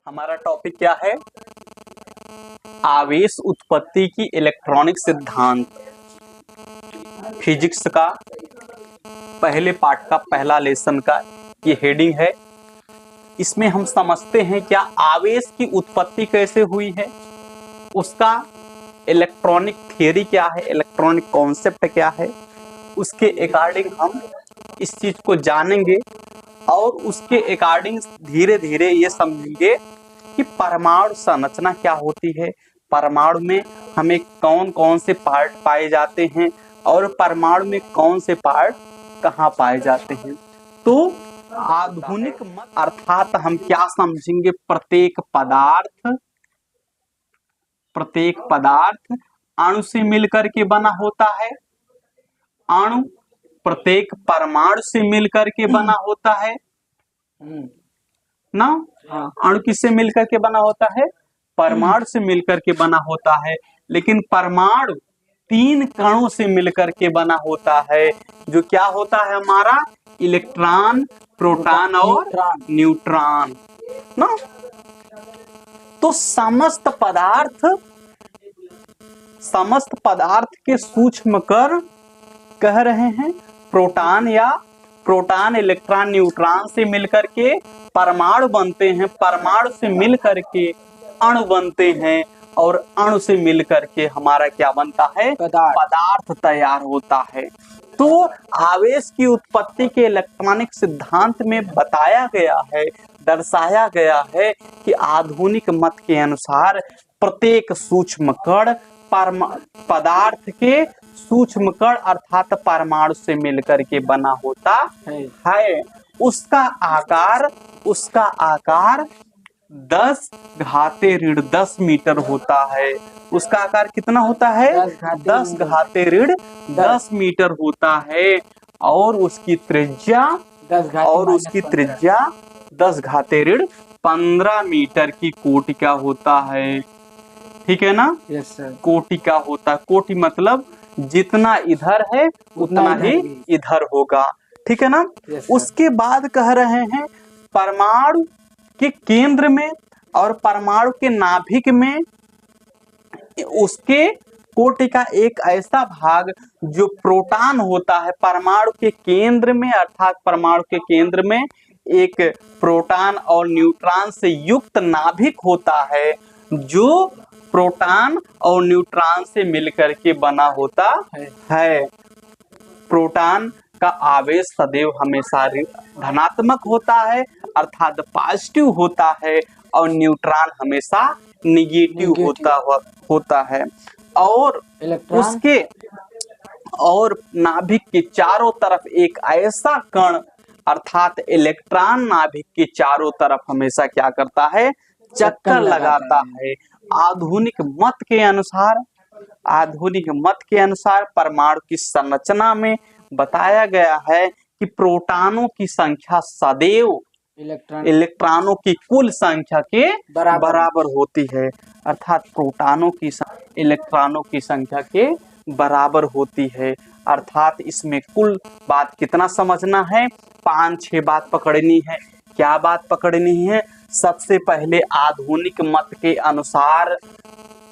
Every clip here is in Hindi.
हमारा टॉपिक क्या है? आवेश उत्पत्ति की इलेक्ट्रॉनिक सिद्धांत। फिजिक्स का पहले पार्ट का पहला लेसन का ये हेडिंग है। इसमें हम समझते हैं क्या आवेश की उत्पत्ति कैसे हुई है, उसका इलेक्ट्रॉनिक थियरी क्या है, इलेक्ट्रॉनिक कॉन्सेप्ट क्या है, उसके अकॉर्डिंग हम इस चीज को जानेंगे और उसके अकॉर्डिंग धीरे धीरे ये समझेंगे कि परमाणु संरचना क्या होती है, परमाणु में हमें कौन कौन से पार्ट पाए जाते हैं और परमाणु में कौन से पार्ट कहाँ पाए जाते हैं। तो आधुनिक मत अर्थात हम क्या समझेंगे, प्रत्येक पदार्थ अणु से मिलकर के बना होता है। अणु प्रत्येक परमाणु से मिलकर के बना होता है ना। अणु किससे मिलकर के बना होता है? परमाणु से मिलकर के बना होता है। लेकिन परमाणु 3 कणों से मिलकर के बना होता है, जो क्या होता है हमारा? इलेक्ट्रॉन, प्रोटॉन और न्यूट्रॉन ना। तो समस्त पदार्थ के सूक्ष्म कण कह रहे हैं प्रोटॉन इलेक्ट्रॉन न्यूट्रॉन से मिलकर के परमाणु बनते हैं, परमाणु से मिलकर के अणु बनते हैं और अणु से मिलकर के हमारा क्या बनता है? पदार्थ तैयार होता है। तो आवेश की उत्पत्ति के इलेक्ट्रॉनिक सिद्धांत में बताया गया है, दर्शाया गया है कि आधुनिक मत के अनुसार प्रत्येक सूक्ष्म कण पदार्थ के सूक्ष्म कण अर्थात परमाणु से मिलकर के बना होता है। उसका आकार 10⁻10 मीटर होता है। उसका आकार कितना होता है? 10⁻10 मीटर होता है और उसकी त्रिज्या 10⁻15 मीटर की कोटि का होता है। ठीक है ना? Yes sir. कोटि का होता है। कोटि मतलब जितना इधर है उतना ही इधर होगा। ठीक है ना? उसके बाद कह रहे हैं परमाणु के केंद्र में और परमाणु के नाभिक में उसके कोटि का एक ऐसा भाग जो प्रोटॉन होता है। परमाणु के केंद्र में अर्थात परमाणु के केंद्र में एक प्रोटॉन और न्यूट्रॉन से युक्त नाभिक होता है, जो प्रोटॉन और न्यूट्रॉन से मिलकर के बना होता है। प्रोटॉन का आवेश सदैव हमेशा धनात्मक होता है अर्थात पॉजिटिव होता है और न्यूट्रॉन हमेशा निगेटिव होता है। और उसके और नाभिक के चारों तरफ एक ऐसा कण अर्थात इलेक्ट्रॉन नाभिक के चारों तरफ हमेशा क्या करता है? चक्कर लगाता है। आधुनिक मत के अनुसार परमाणु की संरचना में बताया गया है कि प्रोटॉनों की संख्या सदैव इलेक्ट्रॉनों की कुल संख्या के बराबर होती है। अर्थात प्रोटॉनों की इलेक्ट्रॉनों की संख्या के बराबर होती है। अर्थात इसमें कुल बात कितना समझना है? 5-6 बात पकड़नी है। क्या बात पकड़नी है? सबसे पहले आधुनिक मत के अनुसार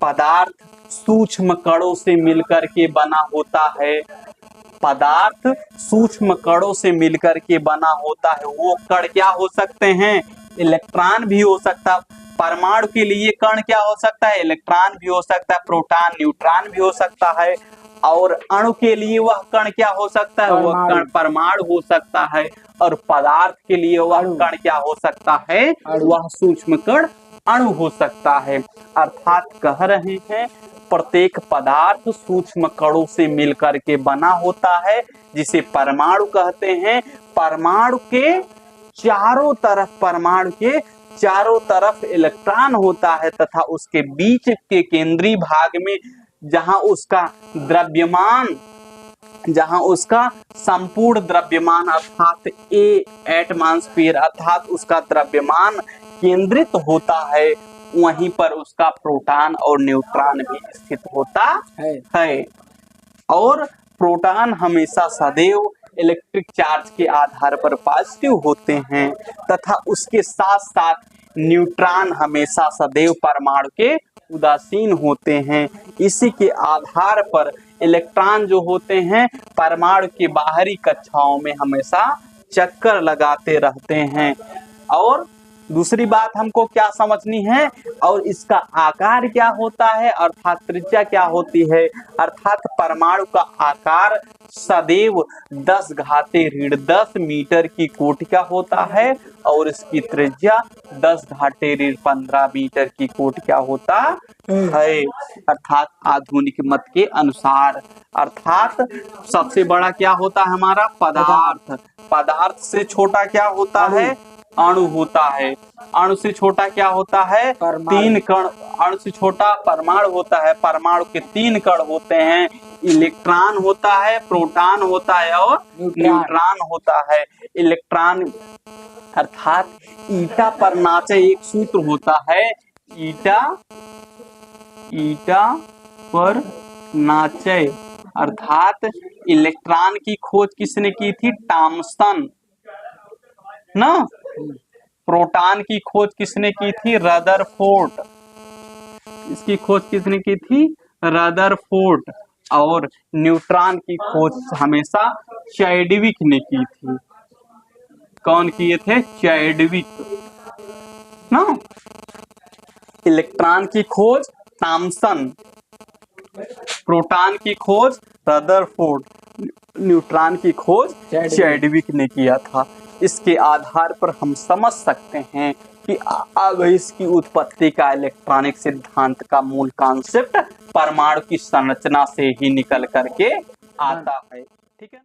पदार्थ सूक्ष्म कणों से मिलकर के बना होता है। पदार्थ सूक्ष्म कणों से मिलकर के बना होता है। वो कण क्या हो सकते हैं? इलेक्ट्रॉन भी हो सकता है। परमाणु के लिए कण क्या हो सकता है? इलेक्ट्रॉन भी हो सकता है, प्रोटॉन न्यूट्रॉन भी हो सकता है। और अणु के लिए वह कण क्या हो सकता है? वह कण परमाणु हो सकता है। और पदार्थ के लिए वह कण क्या हो सकता है? वह सूक्ष्म कण अणु हो सकता है। अर्थात कह रहे हैं प्रत्येक पदार्थ सूक्ष्म कणों से मिलकर के बना होता है, जिसे परमाणु कहते हैं। परमाणु के चारों तरफ इलेक्ट्रॉन होता है तथा उसके बीच के केंद्रीय भाग में जहां उसका संपूर्ण द्रव्यमान अर्थात एटमॉस्फेयर अर्थात उसका द्रव्यमान केंद्रित होता है, वहीं पर उसका प्रोटॉन और न्यूट्रॉन भी स्थित होता है। और प्रोटॉन हमेशा सदैव इलेक्ट्रिक चार्ज के आधार पर पॉजिटिव होते हैं तथा उसके साथ साथ न्यूट्रॉन हमेशा सदैव परमाणु के उदासीन होते हैं। इसी के आधार पर इलेक्ट्रॉन जो होते हैं परमाणु की बाहरी कक्षाओं में हमेशा चक्कर लगाते रहते हैं। और दूसरी बात हमको क्या समझनी है, और इसका आकार क्या होता है अर्थात त्रिज्या क्या होती है, अर्थात परमाणु का आकार सदैव 10⁻10 मीटर की कोटि का होता है और इसकी त्रिज्या 10⁻15 मीटर की कोटि का होता है। अर्थात आधुनिक मत के अनुसार अर्थात सबसे बड़ा क्या होता है हमारा पदार्थ, पदार्थ से छोटा क्या होता है अणु होता है, अणु से छोटा क्या होता है 3 कण, अणु से छोटा परमाणु होता है, परमाणु के 3 कण होते हैं, इलेक्ट्रॉन होता है, प्रोटॉन होता है और न्यूट्रॉन होता है। इलेक्ट्रॉन अर्थात ईटा पर नाचे एक सूत्र होता है, ईटा पर नाचे, अर्थात इलेक्ट्रॉन की खोज किसने की थी टॉमसन ना, प्रोटॉन की खोज किसने की थी रदरफोर्ड, इसकी खोज किसने की थी रदरफोर्ड, और न्यूट्रॉन की खोज हमेशा चैडविक ने की थी। कौन किए थे चैडविक ना। इलेक्ट्रॉन की खोज टॉमसन, प्रोटॉन की खोज रदरफोर्ड, न्यूट्रॉन की खोज चैडविक ने किया था। इसके आधार पर हम समझ सकते हैं कि अब इसकी उत्पत्ति का इलेक्ट्रॉनिक सिद्धांत का मूल कॉन्सेप्ट परमाणु की संरचना से ही निकल करके आता है।